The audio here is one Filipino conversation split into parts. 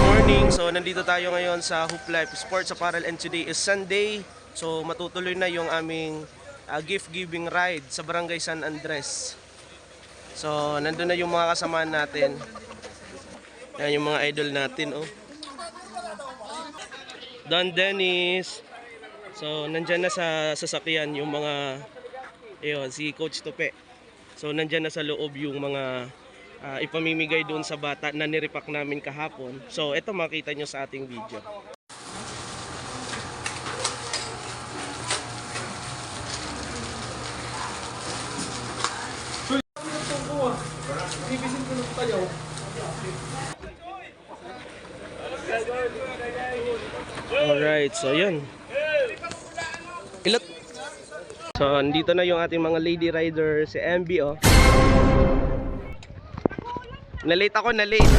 Morning, so nandito tayo ngayon sa Hoop Life Sports Apparel and today is Sunday. So matutuloy na yung aming gift giving ride sa Barangay San Andres. So nandun na yung mga kasamahan natin. Yan yung mga idol natin, oh. Don Dennis. So nandyan na sa sasakyan yung mga si Coach Tope. So nandyan na sa loob yung mga ipamimigay doon sa bata na nirepack namin kahapon. So ito makita nyo sa ating video. Alright, so yun. Ilot. So andito na yung ating mga lady rider, si MB, oh. Na-late ako, na-late.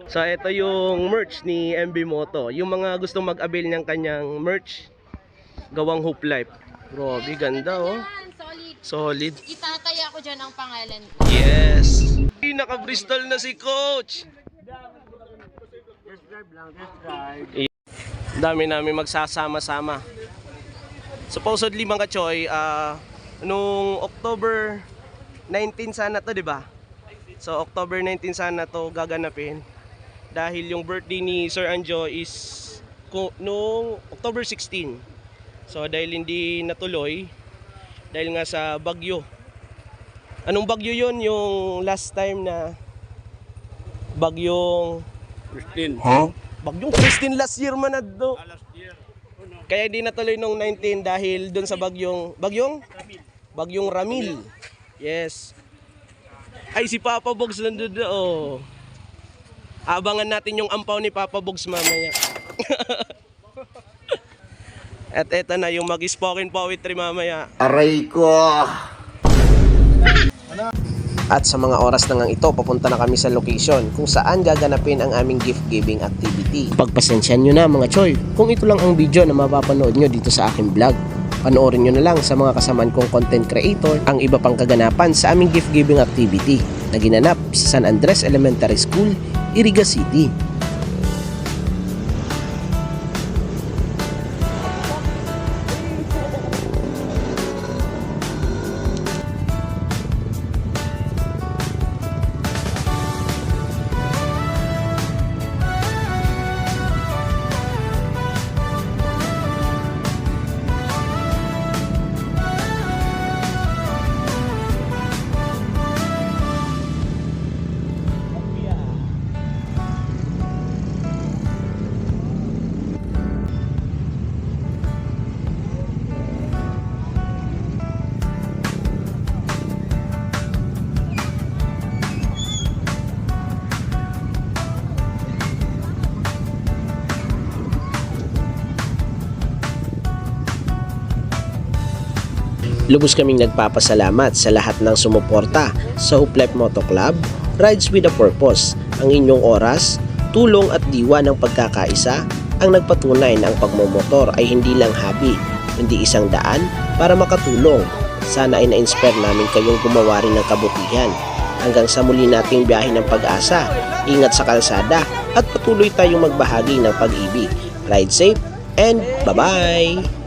So ito yung merch ni MB Moto. Yung mga gustong mag-avail ng kanyang merch, gawang Hoop Life. Grabe, ganda, oh. Solid. Itataya ko dyan ang pangalan ko. Yes. Naka-Bristol na si Coach. Test drive lang, test drive. Dami namin magsasama-sama. Supposedly mga Choy, nung October 19 sana to, di ba? So October 19 sana to gaganapin. Dahil yung birthday ni Sir Anjo is nung October 16. So dahil hindi natuloy, dahil nga sa bagyo. Anong bagyo yon? Yung last time na bagyong Christine. huh? Bagyong Christine last year man adto. Last year. Kaya di natuloy nung 19 dahil doon sa bagyong Ramil. Yes. Ay, si Papa Bogs nandun na, oh. Abangan natin yung ampaw ni Papa Bogs mamaya. At eto na yung mag-spoken poetry mamaya. Aray ko! At sa mga oras na ngang ito, papunta na kami sa location kung saan gaganapin ang aming gift giving activity. Pagpasensyahan nyo na mga Choy, kung ito lang ang video na mapapanood nyo dito sa aking vlog. Panoorin nyo na lang sa mga kasamaan kong content creator ang iba pang kaganapan sa aming gift giving activity na ginanap sa San Andres Elementary School, Iriga City. Lubos kaming nagpapasalamat sa lahat ng sumuporta sa Hoop Life Moto Club, Rides with a Purpose. Ang inyong oras, tulong at diwa ng pagkakaisa ang nagpatunay na ang pagmomotor ay hindi lang hobby, hindi isang daan para makatulong. Sana ay na-inspire namin kayong gumawa rin ng kabutihan. Hanggang sa muli nating biyahe ng pag-asa, ingat sa kalsada at patuloy tayong magbahagi ng pag-ibig. Ride safe and bye-bye!